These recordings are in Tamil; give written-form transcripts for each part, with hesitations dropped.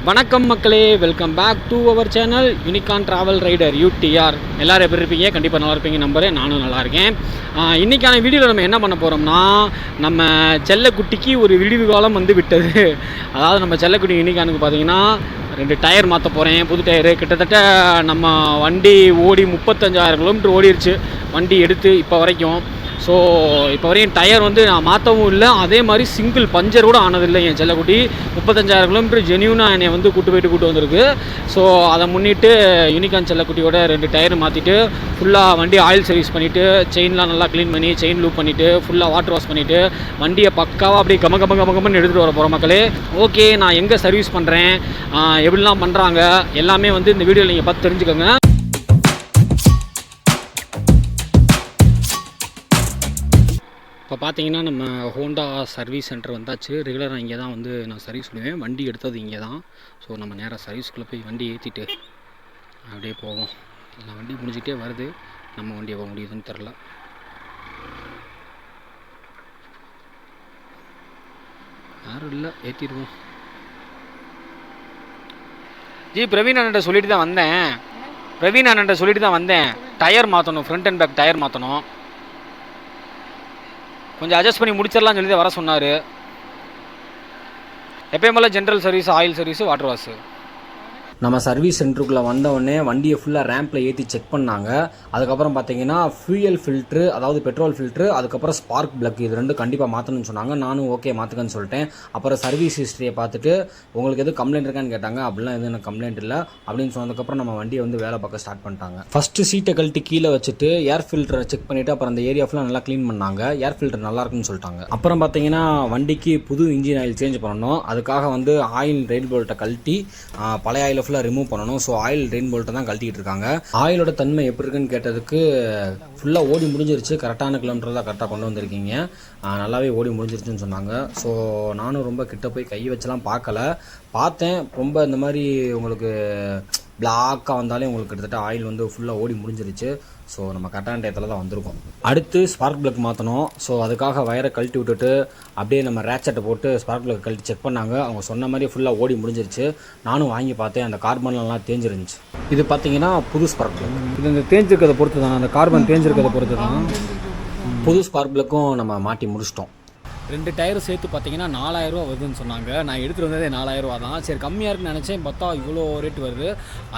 வணக்கம் மக்களே, welcome back to our channel unicorn travel rider UTR. எல்லோரும் எப்படி இருப்பீங்க? கண்டிப்பாக நல்லா இருப்பீங்க நம்புறேன். நானும் நல்லா இருக்கேன். இன்றைக்கான வீடியோவில் நம்ம என்ன பண்ண போகிறோம்னா, நம்ம செல்லக்குட்டிக்கு ஒரு விடிவு காலம் வந்து விட்டது. அதாவது நம்ம செல்லக்குட்டி யூனிகானுக்கு பார்த்தீங்கன்னா 2 டயர் மாற்ற போகிறேன். புது டயரு. கிட்டத்தட்ட நம்ம வண்டி ஓடி 35,000 கிலோமீட்டர் ஓடிடுச்சு வண்டி எடுத்து இப்போ வரைக்கும். ஸோ இப்போ வரையும் டயர் வந்து நான் மாற்றவும் இல்லை, அதே மாதிரி சிங்கிள் பஞ்சர் கூட ஆனதில்லை. என் செல்லக்குட்டி 35,000 கிலோமீட்டர் ஜென்யூனாக என்னை வந்து கூட்டு வந்திருக்கு. ஸோ அதை முன்னிட்டு யூனிகான் செல்லக்குட்டியோட 2 டயர் மாற்றிட்டு ஃபுல்லாக வண்டி ஆயில் சர்வீஸ் பண்ணிவிட்டு செயின்லாம் நல்லா க்ளீன் பண்ணி செயின் லூப் பண்ணிவிட்டு ஃபுல்லாக வாட்டர் வாஷ் பண்ணிவிட்டு வண்டியை பக்காவாக அப்படியே கமன்னு எடுத்துகிட்டு வர போகிறோம் மக்களே. ஓகே, நான் எங்கே சர்வீஸ் பண்ணுறேன், எப்படிலாம் பண்ணுறாங்க எல்லாமே வந்து இந்த வீடியோவில் நீங்கள் பார்த்து தெரிஞ்சுக்கோங்க. இப்போ பார்த்தீங்கன்னா நம்ம ஹோண்டா சர்வீஸ் சென்டர் வந்தாச்சு. ரெகுலராக இங்கே தான் வந்து நான் சர்வீஸ் பண்ணுவேன். வண்டி எடுத்தது இங்கே தான். ஸோ நம்ம நேராக சர்வீஸ்குள்ளே போய் வண்டி ஏற்றிட்டு அப்படியே போவோம். எல்லாம் வண்டி முடிஞ்சிட்டே வருது, நம்ம வண்டி போக முடியுதுன்னு தெரில. யாரும் இல்லை, ஏற்றிடுவோம். பிரவீன் அண்ணன்ட்ட சொல்லிட்டு தான் வந்தேன். டயர் மாற்றணும், ஃப்ரண்ட் அண்ட் பேக் டயர் மாற்றணும். கொஞ்சம் அட்ஜஸ்ட் பண்ணி முடிச்சிடலாம்னு சொல்லி வர சொன்னார். எப்பயும் போல் general service, oil service, water wash. நம்ம சர்வீஸ் சென்டருக்குள்ளே வந்தவுடனே வண்டியை ஃபுல்லாக ரேம்பில் ஏற்றி செக் பண்ணாங்க. அதுக்கப்புறம் பார்த்தீங்கன்னா ஃபியூயல் ஃபில்ட்ரு, அதாவது பெட்ரோல் ஃபில்ட்ரு, அதுக்கப்புறம் ஸ்பார்க் பிளக், இது 2 கண்டிப்பாக மாற்றணும்னு சொன்னாங்க. நானும் ஓகே மாற்றுக்கன்னு சொல்லிட்டேன். அப்புறம் சர்வீஸ் ஹிஸ்ட்ரியை பார்த்துட்டு உங்களுக்கு எதுவும் கம்ப்ளைண்ட் இருக்கான்னு கேட்டாங்க. அப்படிலாம் எதுவும் எனக்கு கம்ப்ளைண்ட் இல்லை அப்படின்னு சொன்னதுக்கப்புறம் நம்ம வண்டியை வந்து வேலை பார்க்க ஸ்டார்ட் பண்ணிட்டாங்க. ஃபஸ்ட்டு சீட்டை கழட்டி கீழே வச்சுட்டு ஏர் ஃபில்டரை செக் பண்ணிவிட்டு அப்புறம் அந்த ஏரியா ஃபுல்லாக நல்லா க்ளீன் பண்ணாங்க. ஏர் ஃபில்டர் நல்லா இருக்குன்னு சொல்லிட்டாங்க. அப்புறம் பார்த்தீங்கன்னா வண்டிக்கு புது இன்ஜின் ஆயில் சேஞ்ச் பண்ணணும். அதுக்காக வந்து ஆயில் ரெயின் போல்ட்டை கழட்டி பழைய ஆயில் ரிமூவ் பண்ணணும். ஸோ ஆயில் ரெயின் போல்ட்டை தான் கழட்டிக்கிட்டு இருக்காங்க. ஆயிலோட தன்மை எப்படி இருக்குன்னு கேட்டதுக்கு ஃபுல்லாக ஓடி முடிஞ்சிருச்சு, கரெக்டான கிலோமீட்டர் தான் கரெக்டாக கொண்டு வந்திருக்கீங்க, நல்லாவே ஓடி முடிஞ்சிருச்சுன்னு சொன்னாங்க. ஸோ நானும் ரொம்ப கிட்ட போய் கை வச்செல்லாம் பார்த்தேன். ரொம்ப இந்த மாதிரி உங்களுக்கு பிளாக்காக வந்தாலே உங்களுக்கு கிட்டத்தட்ட ஆயில் வந்து ஃபுல்லாக ஓடி முடிஞ்சிருச்சு. ஸோ நம்ம கரெக்டான டயத்தில் தான் வந்திருக்கோம். அடுத்து ஸ்பார்க் பிளக் மாற்றணும். ஸோ அதுக்காக வயரை கழட்டி விட்டுட்டு அப்படியே நம்ம ரேச்சட்டை போட்டு ஸ்பார்க் பிளக் கழட்டி செக் பண்ணாங்க. அவங்க சொன்ன மாதிரி ஃபுல்லாக ஓடி முடிஞ்சிருச்சு. நானும் வாங்கி பார்த்தேன், அந்த கார்பன்லாம் தேஞ்சிருந்துச்சு. இது பார்த்தீங்கன்னா புது ஸ்பார்க் பிளக். இது இந்த தேஞ்சிருக்கிறத பொறுத்து தான், அந்த கார்பன் தேஞ்சிருக்கிறத பொறுத்து தான். புது ஸ்பார்க் பிளக்கும் நம்ம மாட்டி முடிச்சிட்டோம். 2 டயரும் சேர்த்து பார்த்தீங்கன்னா 4,000 ரூபா வருதுன்னு சொன்னாங்க. நான் எடுத்துகிட்டு வந்ததே 4,000 ரூபா தான். சரி, கம்மியாக இருக்குன்னு நினச்சேன், பார்த்தா இவ்வளோ ரேட் வருது.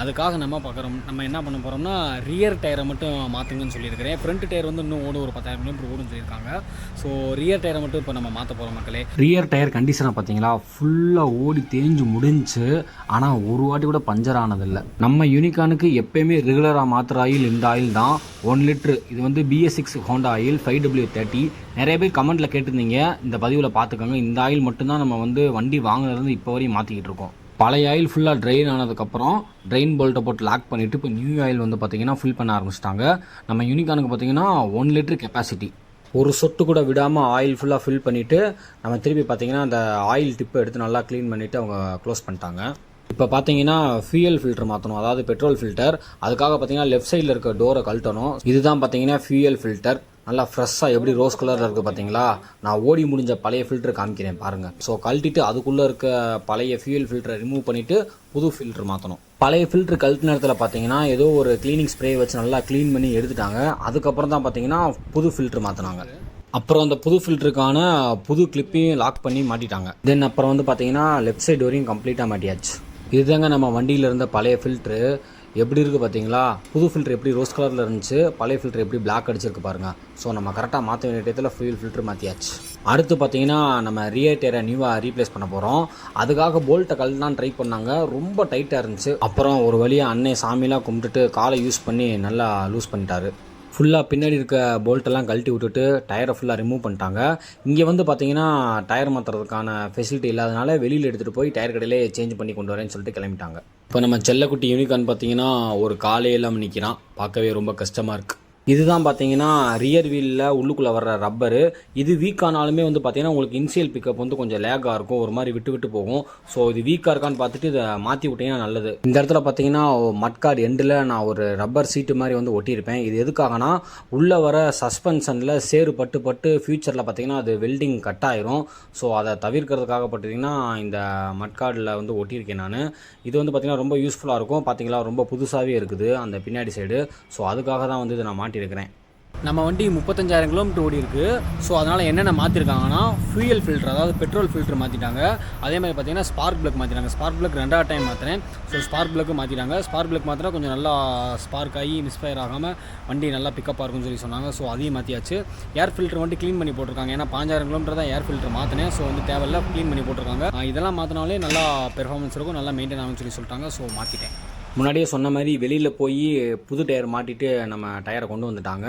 அதுக்காக நம்ம என்ன பண்ண போகிறோம்னா ரியர் டயரை மட்டும் மாற்றுங்கன்னு சொல்லியிருக்கிறேன். ஃப்ரண்ட் டயர் வந்து இன்னும் ஒரு 10,000 கிலோமீட்டர் ஓடுன்னு சொல்லியிருக்காங்க. ஸோ ரியர் டயரை மட்டும் இப்போ நம்ம மாற்ற போகிறோம் மக்களே. ரியர் டயர் கண்டிஷனை பார்த்தீங்களா, ஃபுல்லாக ஓடி தேஞ்சு முடிஞ்சு, ஆனால் ஒரு வாட்டி கூட பஞ்சர் ஆனதில்லை. நம்ம யூனிகானுக்கு எப்போயுமே ரெகுலராக மாற்றுற ஆயில் இந்த ஆயில் தான், 1 லிட்ரு. இது வந்து BS6 ஹோண்டா ஆயில் 5W30. நிறைய பேர் கமெண்ட்டில் கேட்டிருந்தீங்க, இந்த பதிவில் பார்த்துக்கோங்க. இந்த ஆயில் மட்டும்தான் நம்ம வந்து வண்டி வாங்கினதுலேருந்து இப்போ வரையும் மாற்றிக்கிட்டு இருக்கோம். பழைய ஆயில் ஃபுல்லாக ட்ரெயின் ஆனதுக்கப்புறம் ட்ரெயின் போல்ட்டை போட்டு லாக் பண்ணிவிட்டு இப்போ நியூ ஆயில் வந்து பார்த்திங்கன்னா ஃபில் பண்ண ஆரம்பிச்சிட்டாங்க. நம்ம யூனிகானுக்கு பார்த்திங்கன்னா 1 லிட்டர் கெப்பாசிட்டி. ஒரு சொட்டு கூட விடாமல் ஆயில் ஃபுல்லாக ஃபில் பண்ணிவிட்டு நம்ம திருப்பி பார்த்திங்கன்னா அந்த ஆயில் டிப்பை எடுத்து நல்லா க்ளீன் பண்ணிவிட்டு அவங்க க்ளோஸ் பண்ணிட்டாங்க. இப்போ பார்த்தீங்கன்னா ஃபியூயல் ஃபில்டர் மாற்றணும், அதாவது பெட்ரோல் ஃபில்டர். அதுக்காக பார்த்தீங்கன்னா லெஃப்ட் சைடில் இருக்க டோரை கழட்டணும். இதுதான் பார்த்தீங்கன்னா ஃபியூயல் ஃபில்டர். நல்லா ஃப்ரெஷ்ஷாக எப்படி ரோஸ் கலரில் இருக்குது பார்த்தீங்களா. நான் ஓடி முடிஞ்ச பழைய ஃபில்டர் காமிக்கிறேன் பாருங்கள். ஸோ கழட்டிட்டு அதுக்குள்ளே இருக்க பழைய ஃபியூயல் ஃபில்டரை ரிமூவ் பண்ணிவிட்டு புது ஃபில்டர் மாற்றணும். பழைய ஃபில்டர் கழட்டு நேரத்தில் பார்த்தீங்கன்னா ஏதோ ஒரு க்ளீனிங் ஸ்ப்ரே வச்சு நல்லா க்ளீன் பண்ணி எடுத்துட்டாங்க. அதுக்கப்புறம் தான் பார்த்தீங்கன்னா புது ஃபில்டர் மாற்றினாங்க. அப்புறம் அந்த புது ஃபில்டருக்கான புது கிளிப்பையும் லாக் பண்ணி மாட்டிட்டாங்க. தென் அப்புறம் வந்து பார்த்தீங்கன்னா லெஃப்ட் சைடு வரையும் கம்ப்ளீட்டாக மாட்டியாச்சு. இதுதாங்க நம்ம வண்டியில் இருந்த பழைய ஃபில்ட்ரு. எப்படி இருக்குது பார்த்தீங்களா, புது ஃபில்ட்ரு எப்படி ரோஸ் கலரில் இருந்துச்சு, பழைய ஃபில்ட்ரு எப்படி பிளாக் அடிச்சிருக்கு பாருங்கள். ஸோ நம்ம கரெக்டாக மாற்ற வேண்டிய இடத்துல ஃபியூல் ஃபில்ட்ரு மாற்றியாச்சு. அடுத்து பார்த்தீங்கன்னா நம்ம ரியர் டயரை நியூவாக ரீப்ளேஸ் பண்ண போகிறோம். அதுக்காக போல்ட்டை கழட்டலாம் ட்ரை பண்ணாங்க, ரொம்ப டைட்டாக இருந்துச்சு. அப்புறம் ஒரு வழியாக அன்னை சாமிலாம் கும்பிட்டுட்டு காலை யூஸ் பண்ணி நல்லா லூஸ் பண்ணிட்டாரு. ஃபுல்லாக பின்னாடி இருக்க போல்ட்டெல்லாம் கழட்டி விட்டுட்டு டயரை ஃபுல்லாக ரிமூவ் பண்ணிட்டாங்க. இங்கே வந்து பார்த்தீங்கன்னா டயர் மாற்றுறதுக்கான ஃபெசிலிட்டி இல்லாதனால வெளியில் எடுத்துகிட்டு போய் டயர் கடையிலே சேஞ்ச் பண்ணி கொண்டு வரேன்னு சொல்லிட்டு கிளம்பிட்டாங்க. இப்போ நம்ம செல்லக்குட்டி யூனிகான் பார்த்தீங்கன்னா ஒரு காலே இல்லாமல் நிற்கிறான். பார்க்கவே ரொம்ப கஷ்டமாக இருக்குது. இதுதான் பார்த்தீங்கன்னா ரியர் வீலில் உள்ளுக்குள்ளே வர்ற ரப்பரு. இது வீக் ஆனாலுமே வந்து பார்த்தீங்கன்னா உங்களுக்கு இன்சியல் பிக்கப் வந்து கொஞ்சம் லேக்காக இருக்கும், ஒரு மாதிரி விட்டு விட்டு போகும். ஸோ இது வீக்காக இருக்கான்னு பார்த்துட்டு இதை மாற்றி விட்டிங்கன்னா நல்லது. இந்த இடத்துல பார்த்தீங்கன்னா மட்கார்டு எண்டில் நான் ஒரு ரப்பர் சீட்டு மாதிரி வந்து ஒட்டியிருப்பேன். இது எதுக்காகனா உள்ளே வர சஸ்பென்ஷனில் சேறு பட்டு பட்டு ஃபியூச்சரில் பார்த்தீங்கன்னா அது வெல்டிங் கட் ஆயிரும். ஸோ அதை தவிர்க்கிறதுக்காக பார்த்தீங்கன்னா இந்த மட்கார்டில் வந்து ஒட்டியிருக்கேன் நான். இது வந்து பார்த்தீங்கன்னா ரொம்ப யூஸ்ஃபுல்லாக இருக்கும். பார்த்தீங்களா ரொம்ப புதுசாகவே இருக்குது அந்த பின்னாடி சைடு. ஸோ அதுக்காக தான் வந்து இதை நான் இருக்கிறேன். நம்ம வண்டி 35,000 கிலோமீட்டர் ஓடி இருக்குது. ஸோ அதனால் என்னென்ன மாற்றிருக்காங்கன்னா ஃபியூயல் ஃபில்டர், அதாவது பெட்ரோல் ஃபில்டர் மாற்றிட்டாங்க. அதே மாதிரி பார்த்தீங்கன்னா ஸ்பார்க் பிளக் மாற்றிட்டாங்க. ஸ்பார்க் பிளக் 2வது டைம் மாற்றினேன். ஸோ ஸ்பார்க் பிளக்கு மாற்றிட்டாங்க. ஸ்பார்க் பிளக் மாற்றினா கொஞ்சம் நல்லா ஸ்பார்க் ஆகி மிஸ்ஃபயர் ஆகாமல் வண்டி நல்லா பிக்கப்பாக இருக்கும்னு சொன்னாங்க. ஸோ அதையும் மாற்றியாச்சு. ஏர் ஃபில்டர் வண்டி க்ளீன் பண்ணி போட்டிருக்காங்க. ஏன்னா 5,000 கிலோமீட்டர் தான் ஏர் ஃபில்டர் மாற்றினேன். ஸோ வந்து தேவையில்ல, க்ளீன் பண்ணி போட்டிருக்காங்க. இதெல்லாம் மாற்றினாலே நல்லா பெர்ஃபார்மன்ஸ் இருக்கும், நல்லா மெயின்டைன் ஆகும்னு சொல்லிட்டாங்க. ஸோ மாற்றிட்டேன். முன்னாடியே சொன்ன மாதிரி வெளியில் போய் புது டயர் மாட்டிட்டு நம்ம டயரை கொண்டு வந்துட்டாங்க.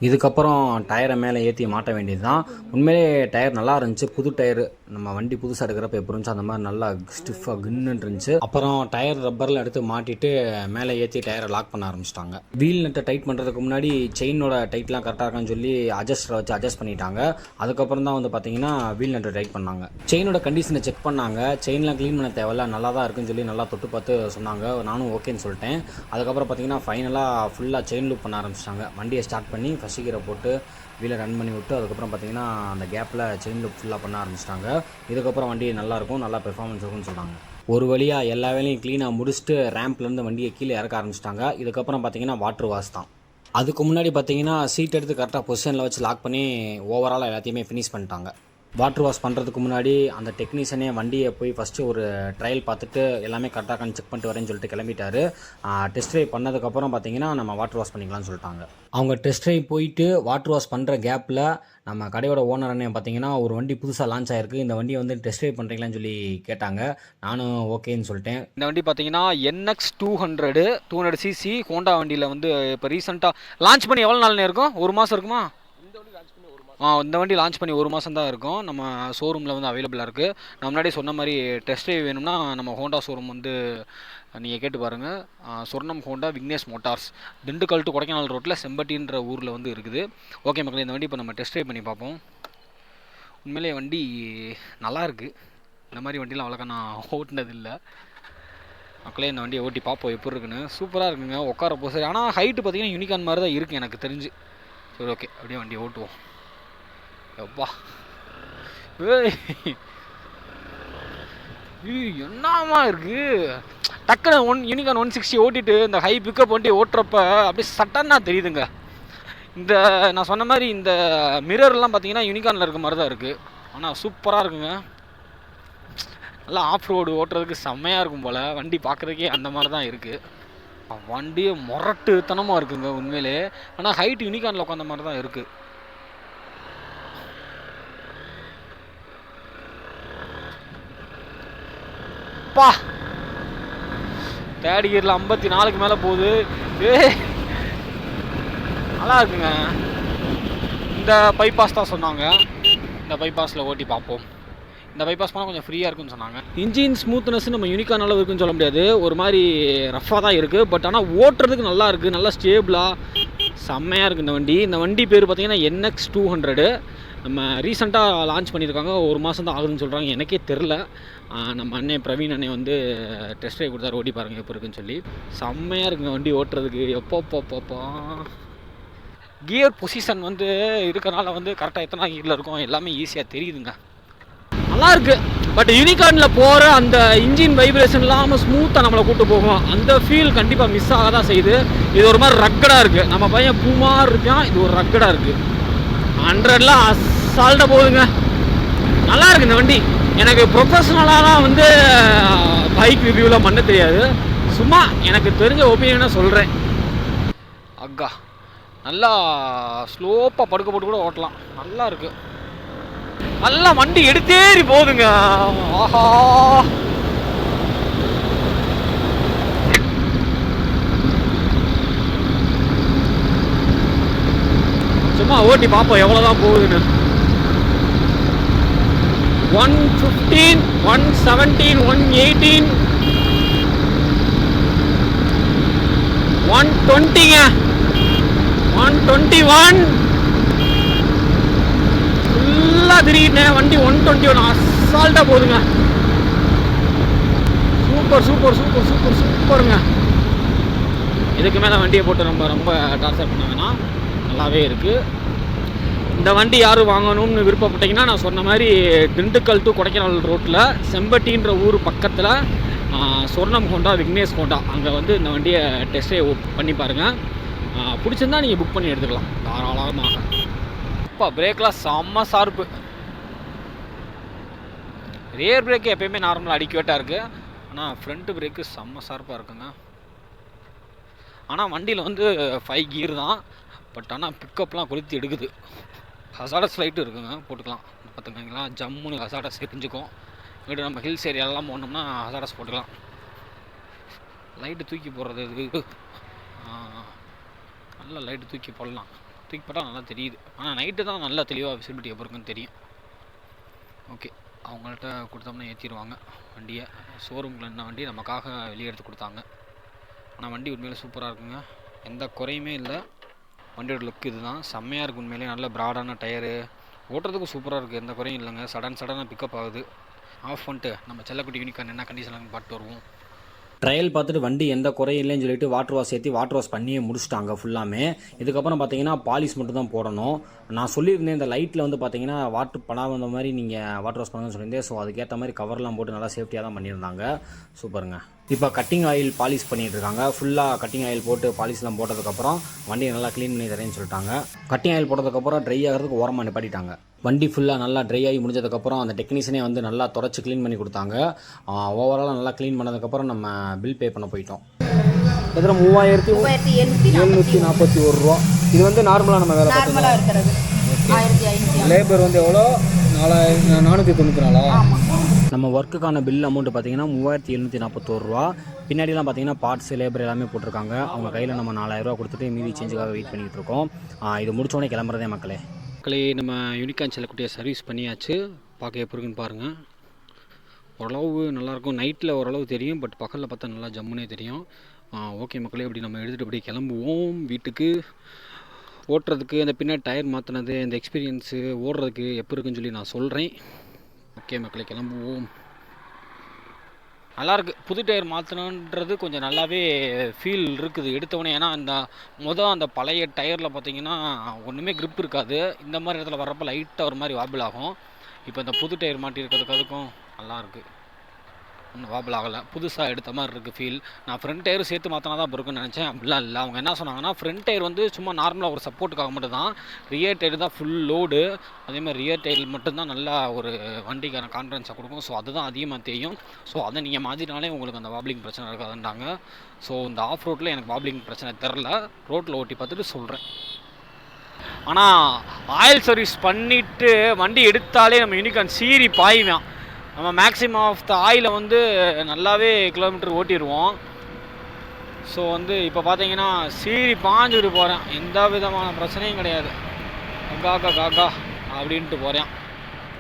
இதுக்கப்புறம் டயரை மேலே ஏற்றி மாட்ட வேண்டியது தான். உண்மையிலே டயர் நல்லா இருந்துச்சு. புது டயர் நம்ம வண்டி புதுசாக எடுக்கிறப்ப எப்படி இருந்துச்சு அந்த மாதிரி நல்லா ஸ்டிஃபாக கின்னு இருந்துச்சு. அப்புறம் டயர் ரப்பரில் எடுத்து மாட்டிட்டு மேலே ஏற்றி டயரை லாக் பண்ண ஆரம்பிச்சிட்டாங்க. வீல் நெட்டை டைட் பண்ணுறதுக்கு முன்னாடி செயினோட டைட்லாம் கரெக்டாக இருக்கான்னு சொல்லி அட்ஜஸ்டரை வச்சு அட்ஜஸ்ட் பண்ணிட்டாங்க. அதுக்கப்புறம் தான் வந்து பார்த்தீங்கன்னா வீல் நெட்டை டைட் பண்ணாங்க. செயினோட கண்டிஷனை செக் பண்ணாங்க. செயின்லாம் க்ளீன் பண்ண தேவையில்ல, நல்லா தான் இருக்குன்னு சொல்லி நல்லா தொட்டு பார்த்து சொன்னாங்க. நானும் ஓகேன்னு சொல்லிட்டேன். அதுக்கப்புறம் பார்த்தீங்கன்னா ஃபைனலாக ஃபுல்லாக செயின் லூப் பண்ண ஆரம்பிச்சிட்டாங்க. வண்டியை ஸ்டார்ட் பண்ணி ஃபஸ்ட் கீரை போட்டு வீலை ரன் பண்ணி விட்டு அதுக்கப்புறம் பார்த்தீங்கன்னா அந்த கேப்பில் செயின் லூப் ஃபுல்லாக பண்ண ஆரம்பிச்சிட்டாங்க. இதுக்கப்புறம் வண்டி நல்லாயிருக்கும், நல்லா பெர்ஃபார்மன்ஸ் இருக்கும்னு சொன்னாங்க. ஒரு வழியாக எல்லா வேலையும் க்ளீனாக முடிச்சுட்டு ரேம்ப்லேருந்து வண்டியை கீழே இறக்க ஆரம்பிச்சிட்டாங்க. இதுக்கப்புறம் பார்த்தீங்கன்னா வாட்டர் வாஷ் தான். அதுக்கு முன்னாடி பார்த்தீங்கன்னா சீட் எடுத்து கரெக்டாக பொசிஷனில் வச்சு லாக் பண்ணி ஓவராலாக எல்லாத்தையுமே ஃபினிஷ் பண்ணிட்டாங்க. வாட்டர் வாஷ் பண்ணுறதுக்கு முன்னாடி அந்த டெக்னீஷியனே வண்டியை போய் ஃபஸ்ட்டு ஒரு ட்ரையல் பார்த்துட்டு எல்லாமே கரெக்டாக செக் பண்ணிட்டு வரேன்னு சொல்லிட்டு கிளம்பிட்டாரு. டெஸ்ட் ட்ரைவ் பண்ணதுக்கப்புறம் பார்த்தீங்கன்னா நம்ம வாட்டர் வாஷ் பண்ணிக்கலாம்னு சொல்லிட்டாங்க. அவங்க டெஸ்ட் ட்ரைவ் போயிட்டு வாட்டர் வாஷ் பண்ணுற கேப்பில் நம்ம கடையோட ஓனர் அண்ணே பார்த்தீங்கன்னா ஒரு வண்டி புதுசாக லான்ச் ஆகிருக்கு, இந்த வண்டியை வந்து டெஸ்ட் ட்ரைவ் பண்ணுறீங்களான்னு சொல்லி கேட்டாங்க. நானும் ஓகேன்னு சொல்லிட்டேன். இந்த வண்டி பார்த்தீங்கன்னா NX 200cc ஹோண்டா வண்டியில் வந்து இப்போ ரீசெண்டாக லான்ச் பண்ணி எவ்வளோ நாள்னே இருக்கும்? 1 மாதம் இருக்குமா? இந்த வண்டி லான்ச் பண்ணி 1 மாதம் தான் இருக்கும். நம்ம ஷோரூமில் வந்து அவைலபிளாக இருக்குது. நான் முன்னாடி சொன்ன மாதிரி டெஸ்ட் ட்ரைவ் வேணும்னா நம்ம ஹோண்டா ஷோரூம் வந்து நீங்கள் கேட்டு பாருங்கள். Sornam Honda Vignesh Motors, Dindigul to Kodaikanal ரோட்டில் செம்பட்டின்ற ஊரில் வந்து இருக்குது. ஓகே மக்களே, இந்த வண்டி இப்போ நம்ம டெஸ்ட் ட்ரைவ் பண்ணி பார்ப்போம். உண்மையிலே வண்டி நல்லாயிருக்கு. இந்த மாதிரி வண்டிலாம் அவ்வளோக்கா நான் ஓட்டினதில்லை. மக்களே இந்த வண்டியை ஓட்டி பார்ப்போம் எப்படி இருக்குன்னு. சூப்பராக இருக்குங்க, உட்கார போசரி. ஆனால் ஹைட்டு பார்த்தீங்கன்னா யூனிகார்ன் மாதிரி தான் இருக்குது எனக்கு தெரிஞ்சு. சரி ஓகே, அப்படியே வண்டியை ஓட்டுவோம். எப்பா என்னமா இருக்கு, டக்குனு யூனிகார்ன் 160 ஓட்டிட்டு இந்த ஹை பிக்கப் வண்டி ஓட்டுறப்ப அப்படியே சட்டன்னா தெரியுதுங்க. இந்த நான் சொன்ன மாதிரி இந்த மிரர்லாம் பார்த்தீங்கன்னா யூனிகார்னில் இருக்க மாதிரி தான் இருக்குது. ஆனால் சூப்பராக இருக்குங்க. நல்லா ஆஃப் ரோடு ஓட்டுறதுக்கு செம்மையாக இருக்கும் போல். வண்டி பார்க்குறதுக்கே அந்த மாதிரி தான் இருக்குது. வண்டியே முரட்டுத்தனமாக இருக்குங்க உண்மையிலே. ஆனால் ஹைட் யூனிகார்னில் உட்காந்த மாதிரி தான் இருக்குது. அப்பா தேர்ட் கியரில் 54க்கு மேலே போகுது. நல்லா இருக்குங்க. இந்த பைபாஸ் தான் சொன்னாங்க. இந்த பைபாஸில் ஓட்டி பார்ப்போம். இந்த பைபாஸ் போனால் கொஞ்சம் ஃப்ரீயாக இருக்குன்னு சொன்னாங்க. இன்ஜின் ஸ்மூத்னஸ் நம்ம யூனிகார்ன் அளவு இருக்குன்னு சொல்ல முடியாது, ஒரு மாதிரி ரஃப்பாக தான் இருக்குது. பட் ஆனால் ஓட்டுறதுக்கு நல்லா இருக்குது, நல்லா ஸ்டேபிளாக செம்மையாக இருக்குது இந்த வண்டி. இந்த வண்டி பேர் பார்த்தீங்கன்னா NX 200. நம்ம ரீசெண்டாக லான்ச் பண்ணியிருக்காங்க, 1 மாதம் தான் ஆகுதுன்னு சொல்கிறாங்க. எனக்கே தெரில. நம்ம அண்ணே பிரவீன் அண்ணே வந்து டெஸ்ட் ட்ரைவ் கொடுத்தாரு, ஓட்டி பாருங்கள் எப்போ இருக்குன்னு சொல்லி. செம்மையாக இருக்குங்க வண்டி ஓட்டுறதுக்கு. எப்போப்பா கியர் பொசிஷன் வந்து இருக்கிறனால வந்து கரெக்டாக எத்தனை கியரில் இருக்கும் எல்லாமே ஈஸியாக தெரியுதுங்க. நல்லாயிருக்கு. பட் யூனிகார்னில் போகிற அந்த இன்ஜின் வைப்ரேஷன் இல்லாமல் ஸ்மூத்தாக நம்மளை கூப்பிட்டு போகும். அந்த ஃபீல் கண்டிப்பாக மிஸ் ஆக தான் செய்யுது. இது ஒரு மாதிரி ரக்கடாக இருக்குது. நம்ம பையன் பூமார் இருக்கான், இது ஒரு ரக்கடாக இருக்குது. 100லாம் அசால்ட்டாக போகுதுங்க. நல்லா இருக்குது இந்த வண்டி. எனக்கு ப்ரொஃபஷ்னலாக வந்து பைக் ரிவ்யூலாம் பண்ண தெரியாது, சும்மா எனக்கு தெரிஞ்ச ஒப்பீனியனாக சொல்கிறேன். அக்கா நல்லா ஸ்லோப்பாக படுக்க போட்டு கூட ஓட்டலாம். நல்லா இருக்குது. நல்லா வண்டி எடுத்தேறி போகுதுங்க. ஆஹா, சும்மா ஓட்டி பார்ப்போம் எவ்வளோதான் போகுதுன்னு. 115, 117, 118, 120ங்க. 121 ஃபுல்லாக திடீர்னு வண்டி 121 அசால்ட்டாக போகுதுங்க. சூப்பர் சூப்பர் சூப்பர் சூப்பர் சூப்பருங்க. இதுக்கு மேலே வண்டியை போட்டு ரொம்ப ரொம்ப டார்ச்சர் பண்ண வேணாம், நல்லாவே இருக்குது. இந்த வண்டி யார் வாங்கணும்னு விருப்பப்பட்டீங்கன்னா நான் சொன்ன மாதிரி திண்டுக்கல் டு கொடைக்கானல் ரோட்டில் செம்பட்டின்ற ஊர் பக்கத்தில் சொர்ணம் ஹோண்டா விக்னேஷ் ஹோண்டா அங்கே வந்து இந்த வண்டியை டெஸ்ட்டே பண்ணி பாருங்கள். பிடிச்சிருந்தா நீங்கள் புக் பண்ணி எடுத்துக்கலாம் தாராளமாக. இப்போ பிரேக்லாம் செம்ம ஷார்ப்பு. ரியர் பிரேக்கு எப்போயுமே நார்மலாக அடிக்கவேட்டாக இருக்குது, ஆனால் ஃப்ரண்ட்டு பிரேக்கு செம்ம ஷார்ப்பாக இருக்குங்க. ஆனால் வண்டியில் வந்து 5 கியர் தான், பட் ஆனால் பிக்கப்லாம் கொளுத்தி எடுக்குது. ஹசாடஸ் லைட்டு இருக்குங்க, போட்டுக்கலாம் பார்த்துக்கிங்களா. ஜம்முன்னு ஹசாடஸ் தெரிஞ்சுக்கும். வீடு நம்ம ஹில்ஸ் ஏரியாலெலாம் போனோம்னா ஹசாடஸ் போட்டுக்கலாம். லைட்டு தூக்கி போடுறது இது நல்லா லைட்டு தூக்கி போடலாம், தூக்கி போட்டால் நல்லா தெரியுது. ஆனால் நைட்டு தான் நல்லா தெளிவாக விசிபிலிட்டி எப்போ இருக்குன்னு தெரியும். ஓகே, அவங்கள்ட்ட கொடுத்தோம்னா ஏற்றிடுவாங்க வண்டியை. ஷோரூமில் என்ன வண்டி நமக்காக வெளியே எடுத்து கொடுத்தாங்க. ஆனால் வண்டி உண்மையிலே சூப்பராக இருக்குங்க, எந்த குறையுமே இல்லை. வண்டியோட லுக் இதுதான், செம்மையாக இருக்குது உண்மையிலே. நல்ல ப்ராடான டயரு, ஓட்டுறதுக்கும் சூப்பராக இருக்குது, எந்த குறையும் இல்லைங்க. சடனாக பிக்கப் ஆகுது. ஆஃப் பண்ணிட்டு நம்ம செல்லக்குட்டி யூனிகார்ன் என்ன கண்டிஷனில் பார்த்து வருவோம். ட்ரையல் பார்த்துட்டு வண்டி எந்த குறையும் இல்லைன்னு சொல்லிட்டு வாட்டர் வாஷ் ஏற்றி வாட்டர் வாஷ் பண்ணியே முடிச்சிட்டாங்க ஃபுல்லாமே. இதுக்கப்புறம் பார்த்தீங்கன்னா பாலிஷ் மட்டும் தான் போடணும். நான் சொல்லியிருந்தேன் இந்த லைட்டில் வந்து பார்த்தீங்கன்னா வாட்டர் படாமல் வந்த மாதிரி நீங்கள் வாட்டர் வாஷ் பண்ணுங்கன்னு சொல்லியிருந்தேன். ஸோ அதுக்கேற்ற மாதிரி கவர்லாம் போட்டு நல்லா சேஃப்டியாக தான் பண்ணியிருந்தாங்க. சூப்பருங்க. இப்போ கட்டிங் ஆயில் பாலிஷ் பண்ணிகிட்டு இருக்காங்க. ஃபுல்லாக கட்டிங் ஆயில் போட்டு பாலிஷ்லாம் போட்டதுக்கப்புறம் வண்டியை நல்லா க்ளீன் பண்ணி தரேன்னு சொல்லிட்டாங்க. கட்டிங் ஆயில் போட்டதுக்கப்புறம் ட்ரை ஆகிறதுக்கு ஓரமாக நிப்பாட்டிட்டாங்க. வண்டி ஃபுல்லாக நல்லா ட்ரை ஆகி முடிஞ்சதுக்கப்புறம் அந்த டெக்னீஷியனே வந்து நல்லா தொடச்சி க்ளீன் பண்ணி கொடுத்தாங்க. ஓவராலாக நல்லா க்ளீன் பண்ணதுக்கப்புறம் நம்ம பில் பே பண்ண போயிட்டோம். எத்தனை 3741 ரூபா. இது வந்து நார்மலாக நம்ம வேலை பார்த்துக்கலாம். லேபர் வந்து எவ்வளோ 494. நம்ம ஒர்க்குக்கான பில் அமௌண்ட் பார்த்தீங்கன்னா 3741 ரூபா. பின்னாடிலாம் பார்த்தீங்கன்னா பார்ட்ஸ் லேபர் எல்லாமே போட்டிருக்காங்க. அவங்க கையில் நம்ம 4000 ரூபா கொடுத்துட்டு மீதி சேஞ்சுக்காக வெயிட் பண்ணிகிட்டு இருக்கோம். இது முடிச்சோடனே கிளம்புறதே மக்களே. நம்ம யூனிகார்ன் செல்லக்குட்டியை சர்வீஸ் பண்ணியாச்சு. பார்க்க எப்படி இருக்குன்னு பாருங்கள். ஓரளவு நல்லாயிருக்கும். நைட்டில் ஓரளவு தெரியும், பட் பகலில் பார்த்தா நல்லா ஜம்முனே தெரியும். ஓகே மக்களே, இப்படி நம்ம எடுத்துகிட்டு இப்படி கிளம்புவோம் வீட்டுக்கு. ஓட்டுறதுக்கு இந்த பின்னாடி டயர் மாற்றினது, இந்த எக்ஸ்பீரியன்ஸு ஓடுறதுக்கு எப்படி இருக்குன்னு சொல்லி நான் சொல்கிறேன். ஓகே மக்களே, கிளம்புவோம். நல்லாயிருக்கு. புது டயர் மாற்றணுன்றது கொஞ்சம் நல்லாவே ஃபீல் இருக்குது எடுத்தவொடனே. ஏன்னா அந்த பழைய டயரில் பார்த்தீங்கன்னா ஒன்றுமே க்ரிப் இருக்காது. இந்த மாதிரி இடத்துல வர்றப்போ லைட்டாக ஒரு மாதிரி வாபிள் ஆகும். இப்போ இந்த புது டயர் மாட்டியிருக்கிறதுக்கு அதுக்கும் நல்லாயிருக்கு, ஒன்றும் வாபிள் ஆகலை. புதுசாக எடுத்த மாதிரி இருக்குது ஃபீல். நான் ஃப்ரண்ட் டயரும் சேர்த்து மாற்றினா தான் இருக்குன்னு நினச்சேன். அப்படிலாம் இல்லை. அவங்க என்ன சொன்னாங்கன்னா ஃப்ரண்ட் டயர் வந்து சும்மா நார்மலாக ஒரு சப்போர்ட்டுக்காக மட்டும் தான், ரியர் டயர் தான் ஃபுல் லோடு. அதேமாதிரி ரியர் டயர் மட்டும்தான் நல்லா ஒரு வண்டிக்கான கான்ஃபிடன்ஸை கொடுக்கும். ஸோ அதுதான் அதிகமாக தெரியும். ஸோ அதை நீங்கள் மாற்றினாலே உங்களுக்கு அந்த வாப்ளிங் பிரச்சனை இருக்காதுன்றாங்க. ஸோ இந்த ஆஃப் ரோட்டில் எனக்கு வாப்ளிங் பிரச்சனை தெரில, ரோட்டில் ஓட்டி பார்த்துட்டு சொல்கிறேன். ஆனால் ஆயில் சர்வீஸ் பண்ணிவிட்டு வண்டி எடுத்தாலே நம்ம யூனிகார்ன் சீரி பாய்வேன். நம்ம மேக்ஸிமம் ஆஃப் த ஆயிலை வந்து நல்லாவே கிலோமீட்டர் ஓட்டிடுவோம். ஸோ வந்து இப்போ பார்த்தீங்கன்னா சீரி பாஞ்சுட்டு போகிறேன், எந்த விதமான பிரச்சனையும் கிடையாது. காக்கா அப்படின்ட்டு போகிறேன்.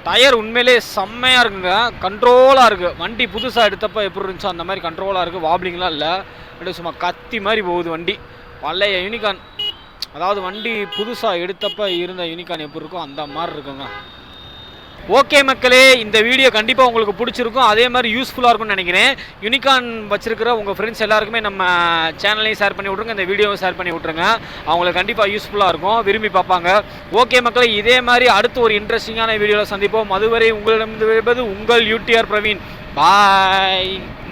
டயர் உண்மையிலே செம்மையாக இருக்குங்க, கண்ட்ரோலாக இருக்குது. வண்டி புதுசாக எடுத்தப்போ எப்படி இருந்துச்சோ அந்த மாதிரி கண்ட்ரோலாக இருக்குது. வாப்ளிங்லாம் இல்லை, அப்படியே சும்மா கத்தி மாதிரி போகுது வண்டி. பழைய யூனிகார்ன், அதாவது வண்டி புதுசாக எடுத்தப்போ இருந்த யூனிகார்ன் எப்படி இருக்கோ அந்த மாதிரி இருக்குங்க. ஓகே மக்களே, இந்த வீடியோ கண்டிப்பாக உங்களுக்கு பிடிச்சிருக்கும், அதே மாதிரி யூஸ்ஃபுல்லாக இருக்கும்னு நினைக்கிறேன். யூனிகார்ன் வச்சிருக்கிற உங்கள் ஃப்ரெண்ட்ஸ் எல்லாருக்குமே நம்ம சேனலையும் ஷேர் பண்ணி விட்ருங்க, இந்த வீடியோவை ஷேர் பண்ணி விட்ருங்க. அவங்களுக்கு கண்டிப்பாக யூஸ்ஃபுல்லாக இருக்கும், விரும்பி பார்ப்பாங்க. ஓகே மக்களே, இதே மாதிரி அடுத்து ஒரு இன்ட்ரெஸ்டிங்கான வீடியோவில் சந்திப்போம். அதுவரை உங்களிடம் விடைபெறுவது உங்கள் யூடிஆர் பிரவீன். பாய்.